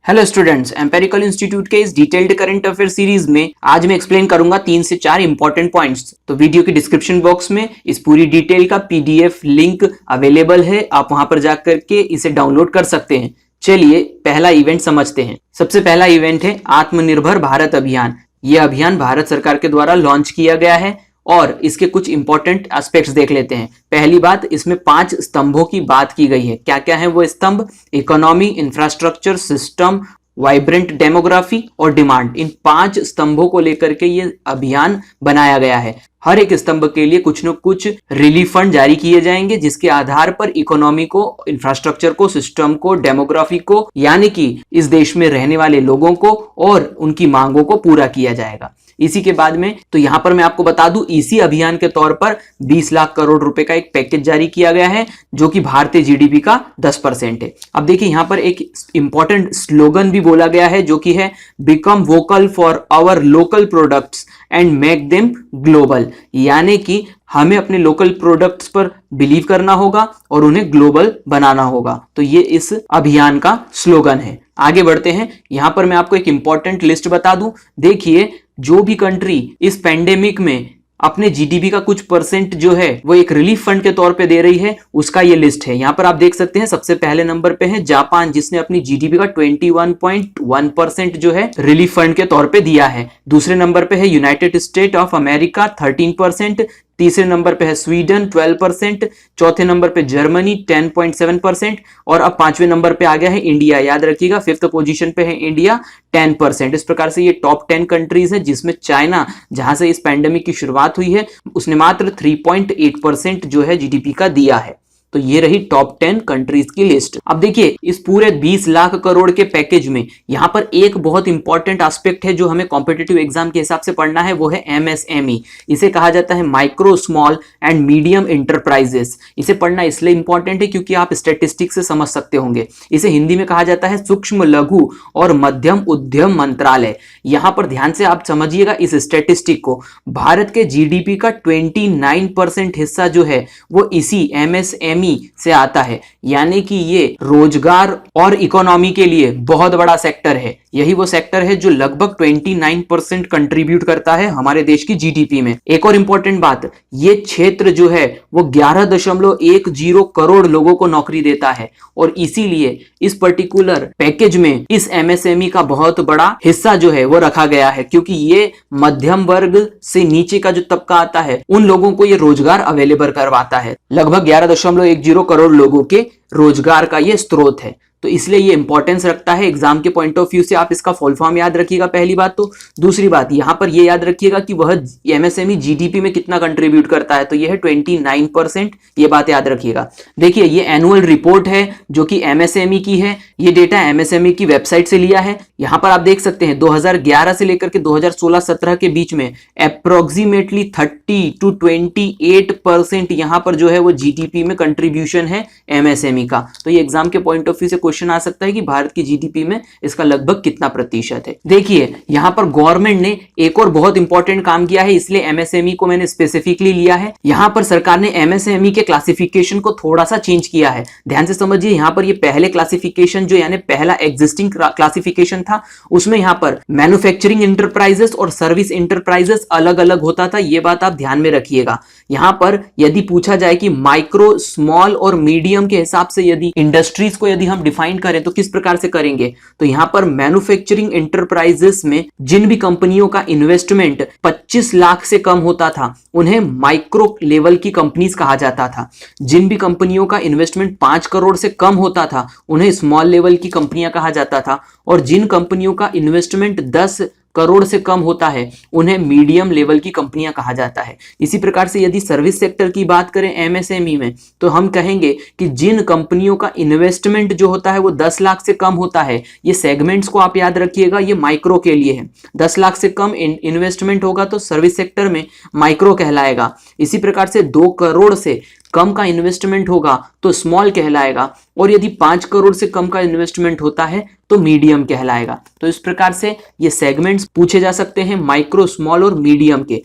Hello students, empirical institute के इस detailed current affair series में आज मैं एक्सप्लेन करूंगा 3 से 4 इंपॉर्टेंट पॉइंट्स। तो वीडियो के डिस्क्रिप्शन बॉक्स में इस पूरी डिटेल का पीडीएफ लिंक अवेलेबल है, आप वहां पर जाकर के इसे डाउनलोड कर सकते हैं। चलिए पहला इवेंट समझते हैं। सबसे पहला इवेंट है आत्मनिर्भर भारत अभियान। यह अभियान भारत सरकार के द्वारा लॉन्च किया गया है और इसके कुछ इंपॉर्टेंट एस्पेक्ट्स देख लेते हैं। पहली बात, इसमें 5 स्तंभों की बात की गई है। क्या क्या है वो स्तंभ? Economy, infrastructure, system, vibrant demography और डिमांड। इन 5 स्तंभों को लेकर के ये अभियान बनाया गया है। हर एक स्तंभ के लिए कुछ न कुछ रिलीफ फंड जारी किए जाएंगे, जिसके आधार पर इकोनॉमी को, इंफ्रास्ट्रक्चर को, सिस्टम को, डेमोग्राफी को, यानी कि इस देश में रहने वाले लोगों को और उनकी मांगों को पूरा किया जाएगा। इसी के बाद में तो यहां पर मैं आपको बता दूं, इसी अभियान के तौर पर 20 लाख करोड़ रुपए का एक पैकेज जारी किया गया है, जो कि भारतीय जीडीपी का 10% है। अब देखिए यहां पर एक इंपॉर्टेंट स्लोगन भी बोला गया है, जो कि है become vocal for our local products and make them global. यानी कि हमें अपने लोकल प्रोडक्ट्स पर बिलीव करना होगा और उन्हें ग्लोबल बनाना होगा। तो ये इस अभियान का स्लोगन है। आगे बढ़ते हैं। यहां पर मैं आपको एक इंपॉर्टेंट लिस्ट बता दूं। देखिए, जो भी कंट्री इस पेंडेमिक में अपने जीडीपी का कुछ परसेंट जो है वो एक रिलीफ फंड के तौर पे दे रही है, उसका ये लिस्ट है। यहां पर आप देख सकते हैं, सबसे पहले नंबर पे है जापान, जिसने अपनी जीडीपी का 21.1% जो है रिलीफ फंड के तौर पे दिया है। दूसरे नंबर पे है यूनाइटेड स्टेट ऑफ अमेरिका 13%। तीसरे नंबर पे है स्वीडन 12%। चौथे नंबर पे जर्मनी 10.7% और अब 5वें नंबर पे आ गया है इंडिया। याद रखिएगा, 5th पोजीशन पे है इंडिया 10%। इस प्रकार से ये टॉप 10 कंट्रीज है, जिसमें चाइना, जहां से इस पैंडेमिक की शुरुआत हुई है, उसने मात्र 3.8% जो है जीडीपी का दिया है। तो ये रही टॉप 10 कंट्रीज की लिस्ट। अब देखिए, इस पूरे 20 लाख करोड़ के पैकेज में यहां पर एक बहुत इंपॉर्टेंट एस्पेक्ट है जो हमें कॉम्पिटिटिव एग्जाम के हिसाब से पढ़ना है, वो है एमएसएमई। इसे कहा जाता है micro, small and medium enterprises. इसे पढ़ना इसलिए इंपॉर्टेंट है क्योंकि आप स्टैटिस्टिक्स से समझ सकते होंगे। इसे हिंदी में कहा जाता है सूक्ष्म, लघु और मध्यम उद्यम मंत्रालय। यहां पर ध्यान से आप समझिएगा इस स्टैटिस्टिक को। भारत के जीडीपी का 29% हिस्सा जो है वो इसी एमएसएमई से आता है। यानी कि ये रोजगार और इकोनॉमी के लिए बहुत बड़ा सेक्टर है। यही वो सेक्टर है जो लगभग 29% कंट्रीब्यूट करता है हमारे देश की जीडीपी में। एक और इंपॉर्टेंट बात, ये क्षेत्र जो है वो 11.10 करोड़ लोगों को नौकरी देता है और इसीलिए इस पर्टिकुलर पैकेज में इस एमएसएमई का बहुत बड़ा हिस्सा जो है वो रखा गया है, क्योंकि ये मध्यम वर्ग से नीचे का जो तबका आता है उन लोगों को ये रोजगार अवेलेबल करवाता है। लगभग 11.10 करोड़ लोगों के रोजगार का ये स्रोत है। तो इसलिए ये इंपॉर्टेंस रखता है एग्जाम के पॉइंट ऑफ व्यू से। आप इसका फुल फॉर्म याद रखिएगा, पहली बात तो। दूसरी बात, यहां पर ये याद रखिएगा कि वह एमएसएमई जीडीपी में कितना कंट्रीब्यूट करता है, तो ये है 29%। ये बात याद रखिएगा। देखिए, ये एनुअल रिपोर्ट है जो कि एमएसएमई की है। ये डेटा एमएसएमई की वेबसाइट से लिया है। यहां पर आप देख सकते हैं 2011 से लेकर के 2016-17 के बीच में अप्रोक्सीमेटली 30 to 28% यहां पर जो है वो जीडीपी में कंट्रीब्यूशन है एमएसएमई का। तो ये एग्जाम के पॉइंट ऑफ व्यू से क्वेश्चन आ सकता है कि भारत की जीडीपी में इसका लगभग कितना प्रतिशत है। देखिए, यहां पर गवर्नमेंट ने एक और बहुत इंपॉर्टेंट काम किया है, इसलिए एमएसएमई को मैंने स्पेसिफिकली लिया है। यहां पर सरकार ने एमएसएमई के क्लासिफिकेशन को थोड़ा सा चेंज किया है। ध्यान से समझिए, यहां पर ये पहले क्लासिफिकेशन जो यानी पहला एग्जिस्टिंग क्लासिफिकेशन था, उसमें यहां पर मैन्युफैक्चरिंग इंटरप्राइजेस और सर्विस इंटरप्राइजेस अलग अलग होता था। यह बात आप ध्यान में रखिएगा। यहां पर यदि पूछा जाए कि माइक्रो, स्मॉल और मीडियम के हिसाब से यदि इंडस्ट्रीज को यदि हम डिफाइन करें तो किस प्रकार से करेंगे, तो यहां पर मैन्युफैक्चरिंग इंटरप्राइजेस में जिन भी कंपनियों का इन्वेस्टमेंट 25 लाख से कम होता था उन्हें माइक्रो लेवल की कंपनीज कहा जाता था। जिन भी कंपनियों का इन्वेस्टमेंट 5 करोड़ से कम होता था उन्हें स्मॉल लेवल की कंपनियां कहा जाता था, और जिन कंपनियों का इन्वेस्टमेंट 10 करोड़ से कम होता है उन्हें मीडियम लेवल की कंपनियां कहा जाता है। इसी प्रकार से यदि सर्विस सेक्टर की बात करें एमएसएमई में, तो हम कहेंगे कि जिन कंपनियों का इन्वेस्टमेंट जो होता है वो 10 लाख से कम होता है, ये सेगमेंट्स को आप याद रखिएगा, ये माइक्रो के लिए है। 10 लाख से कम इन्वेस्टमेंट होगा तो सर्विस सेक्टर में माइक्रो कहलाएगा। इसी प्रकार से 2 करोड़ से कम का इन्वेस्टमेंट होगा तो स्मॉल कहलाएगा, और यदि 5 करोड़ से कम का इन्वेस्टमेंट होता है तो मीडियम कहलाएगा। तो इस प्रकार से ये सेगमेंट्स पूछे जा सकते हैं माइक्रो, स्मॉल और मीडियम के।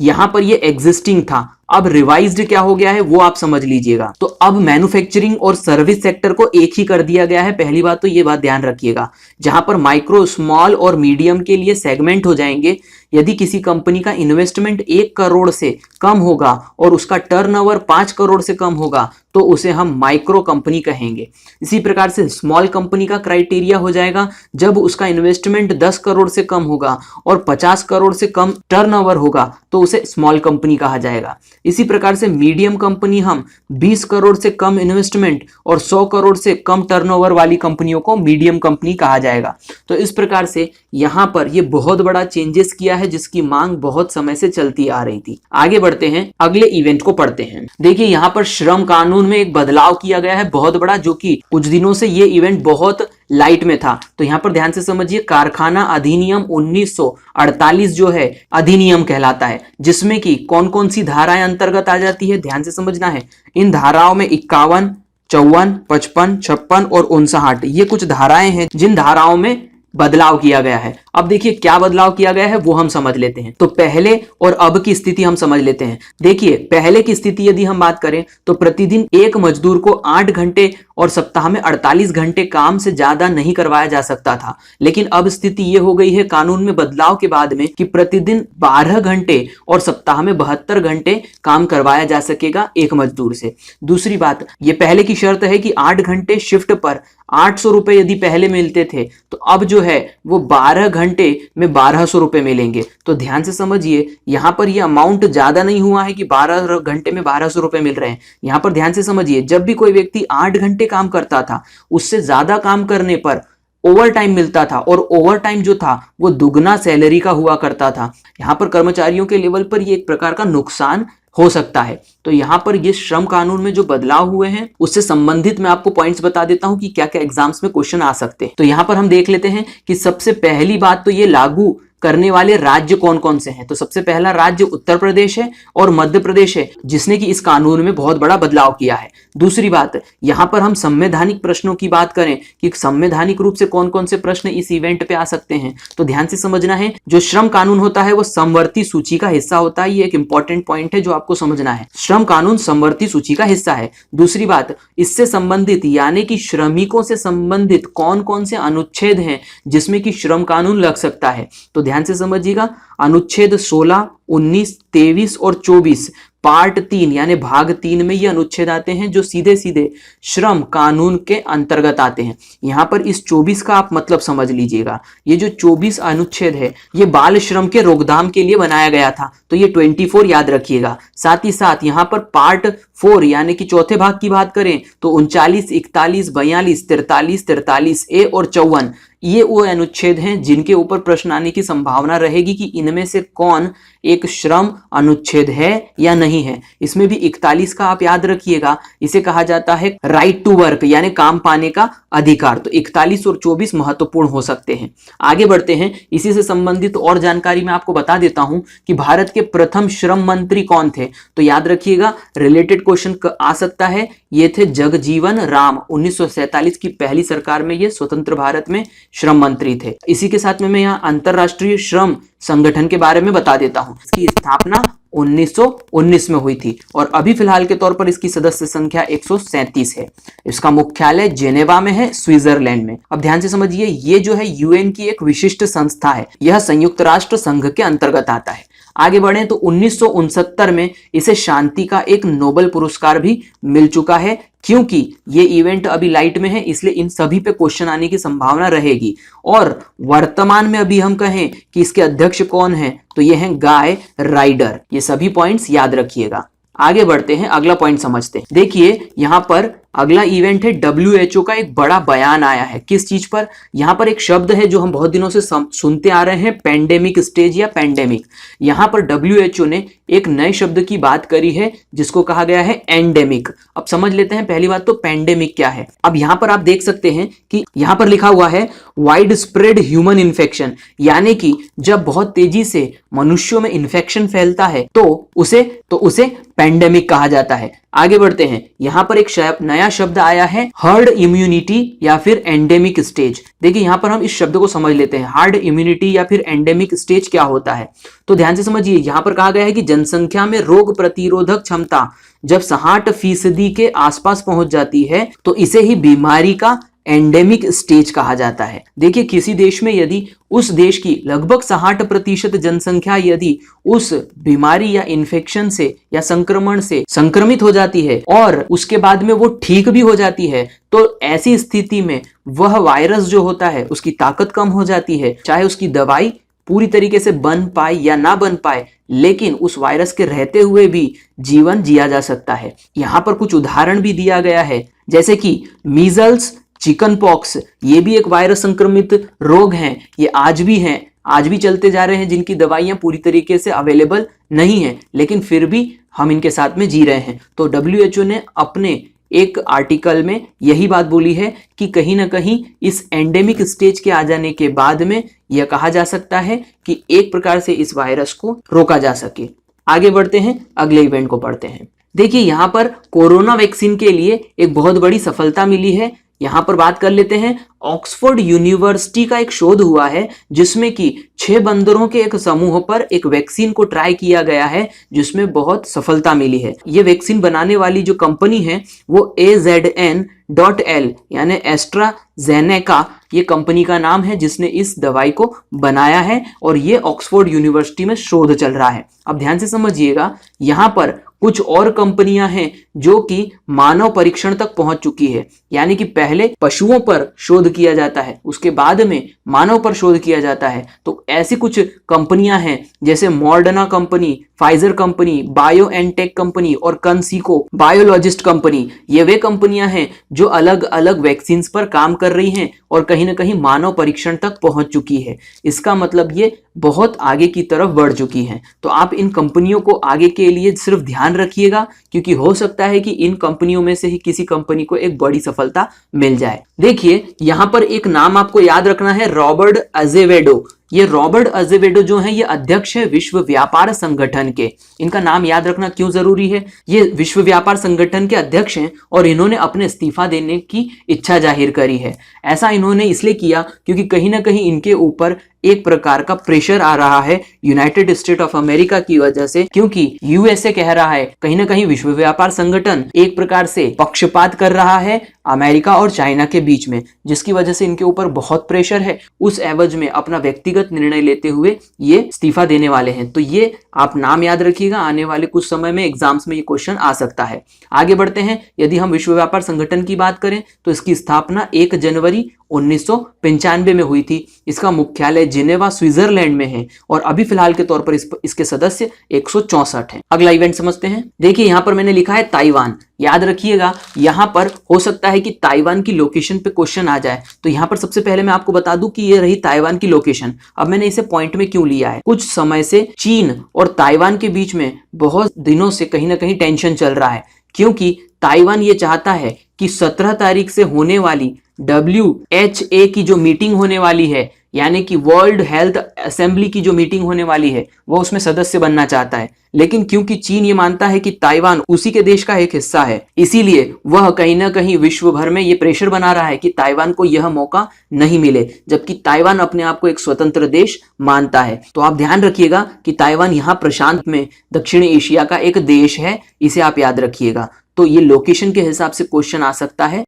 यहां पर ये एग्जिस्टिंग था, अब रिवाइज्ड क्या हो गया है वो आप समझ लीजिएगा। तो अब मैन्युफैक्चरिंग और सर्विस सेक्टर को एक ही कर दिया गया है। पहली बात तो ये बात ध्यान रखिएगा, जहां पर माइक्रो, स्मॉल और मीडियम के लिए सेगमेंट हो जाएंगे। यदि किसी कंपनी का इन्वेस्टमेंट 1 करोड़ से कम होगा और उसका टर्नओवर 5 करोड़ से कम होगा तो उसे हम माइक्रो कंपनी कहेंगे। इसी प्रकार से स्मॉल कंपनी का क्राइटेरिया हो जाएगा जब उसका इन्वेस्टमेंट 10 करोड़ से कम होगा और 50 करोड़ से कम टर्नओवर होगा तो उसे स्मॉल कंपनी कहा जाएगा। इसी प्रकार से मीडियम कंपनी हम 20 करोड़ से कम इन्वेस्टमेंट और 100 करोड़ से कम टर्नओवर वाली कंपनियों को मीडियम कंपनी कहा जाएगा। तो इस प्रकार से यहां पर ये बहुत बड़ा चेंजेस किया है जिसकी मांग बहुत समय से चलती आ रही थी। आगे बढ़ते हैं, अगले इवेंट को पढ़ते हैं। देखिए यहां पर श्रम कानून में एक बदलाव किया गया है बहुत बड़ा, जो कि कुछ दिनों से ये इवेंट बहुत लाइट में था। तो यहां पर ध्यान से समझिए, कारखाना अधिनियम 1948 जो है अधिनियम कहलाता है, जिसमें कि कौन कौन सी धाराएं अंतर्गत आ जाती है ध्यान से समझना है। इन धाराओं में 51, 54, 55, 56 और 59 ये कुछ धाराएं हैं जिन धाराओं में बदलाव किया गया है। अब देखिए क्या बदलाव किया गया है वो हम समझ लेते हैं। तो पहले और अब की स्थिति हम समझ लेते हैं। देखिए पहले की स्थिति यदि हम बात करें तो प्रतिदिन एक मजदूर को 8 घंटे और सप्ताह में 48 घंटे काम से ज्यादा नहीं करवाया जा सकता था। लेकिन अब स्थिति ये हो गई है कानून में बदलाव के बाद में कि प्रतिदिन 12 घंटे और सप्ताह में 72 घंटे काम करवाया जा सकेगा एक मजदूर से। दूसरी बात, ये पहले की शर्त है कि 8 घंटे शिफ्ट पर 800 रुपए यदि पहले मिलते थे तो अब जो है वो 12 घंटे में 1200 रुपए मिलेंगे। तो ध्यान से समझिए, यहां पर ये अमाउंट ज्यादा नहीं हुआ है कि 12 घंटे में 1200 रुपए मिल रहे हैं। यहां पर ध्यान से समझिए, जब भी कोई व्यक्ति 8 घंटे काम करता था उससे ज्यादा काम करने पर ओवर टाइम मिलता था और ओवर टाइम जो था वो दुगना सैलरी का हुआ करता था। यहां पर कर्मचारियों के लेवल पर ये एक प्रकार का नुकसान हो सकता है। तो यहां पर ये श्रम कानून में जो बदलाव हुए हैं उससे संबंधित मैं आपको पॉइंट्स बता देता हूं कि क्या क्या एग्जाम्स में क्वेश्चन आ सकते हैं। तो यहां पर हम देख लेते हैं कि सबसे पहली बात तो ये लागू करने वाले राज्य कौन कौन से हैं। तो सबसे पहला राज्य उत्तर प्रदेश है और मध्य प्रदेश है, जिसने कि इस कानून में बहुत बड़ा बदलाव किया है। दूसरी बात, यहां पर हम संवैधानिक प्रश्नों की बात करें कि संवैधानिक रूप से कौन कौन से प्रश्न इस इवेंट पे आ सकते हैं, तो ध्यान से समझना है, जो श्रम कानून होता है वो समवर्ती सूची का हिस्सा होता है। ये एक इंपॉर्टेंट पॉइंट है जो आपको समझना है। श्रम कानून समवर्ती सूची का हिस्सा है। दूसरी बात, इससे संबंधित यानी कि श्रमिकों से संबंधित कौन कौन से अनुच्छेद हैं जिसमें कि श्रम कानून लग सकता है। तो ध्यान से समझिएगा, अनुच्छेद 16, 19, 23 और 24 पार्ट 3 यानी भाग 3 में ये अनुच्छेद आते हैं जो सीधे सीधे श्रम कानून के अंतर्गत आते हैं। यहां पर इस 24 का आप मतलब समझ लीजिएगा, ये जो 24 अनुच्छेद है ये बाल श्रम के रोकथाम के लिए बनाया गया था, तो ये 24 याद रखिएगा। साथ ही साथ यहां पर पार्ट 4 यानी कि चौथे भाग की बात करें तो 39, 41, 42, 43, 43 ए और 54 ये वो अनुच्छेद हैं जिनके ऊपर प्रश्न आने की संभावना रहेगी कि इनमें से कौन एक श्रम अनुच्छेद है या नहीं है। इसमें भी 41 का आप याद रखिएगा, इसे कहा जाता है राइट टू वर्क यानी काम पाने का अधिकार। तो 41 और 24 महत्वपूर्ण हो सकते हैं। आगे बढ़ते हैं, इसी से संबंधित और जानकारी मैं आपको बता देता हूं कि भारत के प्रथम श्रम मंत्री कौन थे। तो याद रखिएगा, रिलेटेड क्वेश्चन आ सकता है, ये थे जगजीवन राम। 1947 की पहली सरकार में ये स्वतंत्र भारत में श्रम मंत्री थे। इसी के साथ में मैं यहाँ अंतरराष्ट्रीय श्रम संगठन के बारे में बता देता हूं। इसकी स्थापना 1919 में हुई थी और अभी फिलहाल के तौर पर इसकी सदस्य संख्या 137 है। इसका मुख्यालय जेनेवा में है, स्विट्जरलैंड में। अब ध्यान से समझिए, ये जो है यूएन की एक विशिष्ट संस्था है, यह संयुक्त राष्ट्र संघ के अंतर्गत आता है। आगे बढ़े तो 1969 में इसे शांति का एक नोबेल पुरस्कार भी मिल चुका है। क्योंकि ये इवेंट अभी लाइट में है इसलिए इन सभी पे क्वेश्चन आने की संभावना रहेगी। और वर्तमान में अभी हम कहें कि इसके अध्यक्ष कौन है तो ये हैं गाय राइडर। ये सभी पॉइंट्स याद रखिएगा। आगे बढ़ते हैं, अगला पॉइंट समझते हैं। देखिए यहां पर अगला इवेंट है WHO का एक बड़ा बयान आया है। किस चीज पर? यहां पर एक शब्द है जो हम बहुत दिनों से सुनते आ रहे हैं, पेंडेमिक स्टेज या पेंडेमिक। यहां पर WHO ने एक नए शब्द की बात करी है जिसको कहा गया है एंडेमिक। अब समझ लेते हैं पहली बात तो पेंडेमिक क्या है। अब यहां पर आप देख सकते हैं कि यहां पर लिखा हुआ है वाइड स्प्रेड ह्यूमन इन्फेक्शन, यानी कि जब बहुत तेजी से मनुष्यों में इन्फेक्शन फैलता है तो उसे पेंडेमिक कहा जाता है। आगे बढ़ते हैं, यहां पर एक नया शब्द आया है, हर्ड इम्यूनिटी या फिर एंडेमिक स्टेज। देखिए यहां पर हम इस शब्द को समझ लेते हैं, हर्ड इम्यूनिटी या फिर एंडेमिक स्टेज क्या होता है। तो ध्यान से समझिए, यहां पर कहा गया है कि जनसंख्या में रोग प्रतिरोधक क्षमता जब 60% के आसपास पहुंच जाती है तो इसे ही बीमारी का एंडेमिक स्टेज कहा जाता है। देखिए किसी देश में यदि उस देश की लगभग 60% जनसंख्या यदि उस बीमारी या इन्फेक्शन से या संक्रमण से संक्रमित हो जाती है और उसके बाद में वो ठीक भी हो जाती है, तो ऐसी स्थिति में वह वायरस जो होता है उसकी ताकत कम हो जाती है। चाहे उसकी दवाई पूरी तरीके से बन पाए या ना बन पाए, लेकिन उस वायरस के रहते हुए भी जीवन जिया जा सकता है। यहां पर कुछ उदाहरण भी दिया गया है, जैसे कि मीजल्स, चिकन पॉक्स, ये भी एक वायरस संक्रमित रोग हैं, ये आज भी चलते जा रहे हैं, जिनकी दवाइयां पूरी तरीके से अवेलेबल नहीं है, लेकिन फिर भी हम इनके साथ में जी रहे हैं। तो WHO ने अपने एक आर्टिकल में यही बात बोली है कि कहीं ना कहीं इस एंडेमिक स्टेज के आ जाने के बाद में यह कहा जा सकता है कि एक प्रकार से इस वायरस को रोका जा सके। आगे बढ़ते हैं, अगले इवेंट को पढ़ते हैं। देखिए यहां पर कोरोना वैक्सीन के लिए एक बहुत बड़ी सफलता मिली है। यहां पर बात कर लेते हैं, ऑक्सफोर्ड यूनिवर्सिटी का एक शोध हुआ है जिसमें कि 6 बंदरों के एक समूह पर एक वैक्सीन को ट्राई किया गया है, जिसमें बहुत सफलता मिली है। ये वैक्सीन बनाने वाली जो कंपनी है वो AZN.L यानी एस्ट्राजेनेका, ये कंपनी का नाम है जिसने इस दवाई को बनाया है, और ये ऑक्सफोर्ड यूनिवर्सिटी में शोध चल रहा है। अब ध्यान से समझिएगा, यहां पर कुछ और कंपनियां हैं जो कि मानव परीक्षण तक पहुंच चुकी है, यानी कि पहले पशुओं पर शोध किया जाता है, उसके बाद में मानव पर शोध किया जाता है। तो ऐसी कुछ कंपनियां हैं जैसे Moderna company, Pfizer company, BioNTech company और कंसीको बायोलॉजिस्ट कंपनी। ये वे कंपनियां हैं जो अलग अलग वैक्सीन पर काम कर रही हैं और कहीं ना कहीं मानव परीक्षण तक पहुंच चुकी है। इसका मतलब ये बहुत आगे की तरफ बढ़ चुकी हैं। तो आप इन कंपनियों को आगे के लिए सिर्फ ध्यान रखिएगा, क्योंकि हो सकता है कि इन कंपनियों में से ही किसी कंपनी को एक बड़ी सफलता मिल जाए। देखिए यहां पर एक नाम आपको याद रखना है, रॉबर्ट अजेवेडो। ये रॉबर्ट अजेवेडो जो है ये अध्यक्ष है विश्व व्यापार संगठन के। इनका नाम याद रखना क्यों जरूरी है? ये विश्व व्यापार संगठन के अध्यक्ष हैं और इन्होंने अपने इस्तीफा देने की इच्छा जाहिर करी है। ऐसा इन्होंने इसलिए किया क्योंकि कहीं ना कहीं इनके ऊपर एक प्रकार का प्रेशर आ रहा है यूनाइटेड स्टेट ऑफ अमेरिका की वजह से, क्योंकि यूएसए कह रहा है कहीं ना कहीं विश्व व्यापार संगठन एक प्रकार से पक्षपात कर रहा है अमेरिका और चाइना के बीच में, जिसकी वजह से इनके ऊपर बहुत प्रेशर है। उस एवज में अपना व्यक्तिगत निर्णय लेते हुए ये इस्तीफा देने वाले हैं। तो ये आप नाम याद रखिएगा, आने वाले कुछ समय में एग्जाम्स में ये क्वेश्चन आ सकता है। आगे बढ़ते हैं, यदि हम विश्व व्यापार संगठन की बात करें तो इसकी स्थापना 1 जनवरी 1995 में हुई थी। इसका मुख्यालय जिनेवा स्विट्जरलैंड में है और अभी फिलहाल के तौर पर इसके सदस्य 164 हैं। अगला इवेंट समझते हैं। देखिए यहां पर मैंने लिखा है ताइवान। याद रखिएगा, यहां पर हो सकता है कि ताइवान की लोकेशन पे क्वेश्चन आ जाए। तो यहां पर सबसे पहले मैं आपको बता दूं कि ये रही ताइवान की लोकेशन। अब मैंने इसे पॉइंट में क्यों लिया है, कुछ समय से चीन और ताइवान के बीच में बहुत दिनों से कहीं ना कहीं टेंशन चल रहा है, क्योंकि ताइवान ये चाहता है कि 17 तारीख से होने वाली WHO की जो मीटिंग होने वाली है, यानी कि वर्ल्ड हेल्थ असेंबली की जो मीटिंग होने वाली है, वो उसमें सदस्य बनना चाहता है। लेकिन क्योंकि चीन ये मानता है कि ताइवान उसी के देश का एक हिस्सा है, इसीलिए वह कहीं ना कहीं विश्व भर में ये प्रेशर बना रहा है कि ताइवान को यह मौका नहीं मिले, जबकि ताइवान अपने आप को एक स्वतंत्र देश मानता है। तो आप ध्यान रखिएगा कि ताइवान यहाँ प्रशांत में दक्षिण एशिया का एक देश है, इसे आप याद रखिएगा। तो ये लोकेशन के हिसाब से क्वेश्चन आ सकता है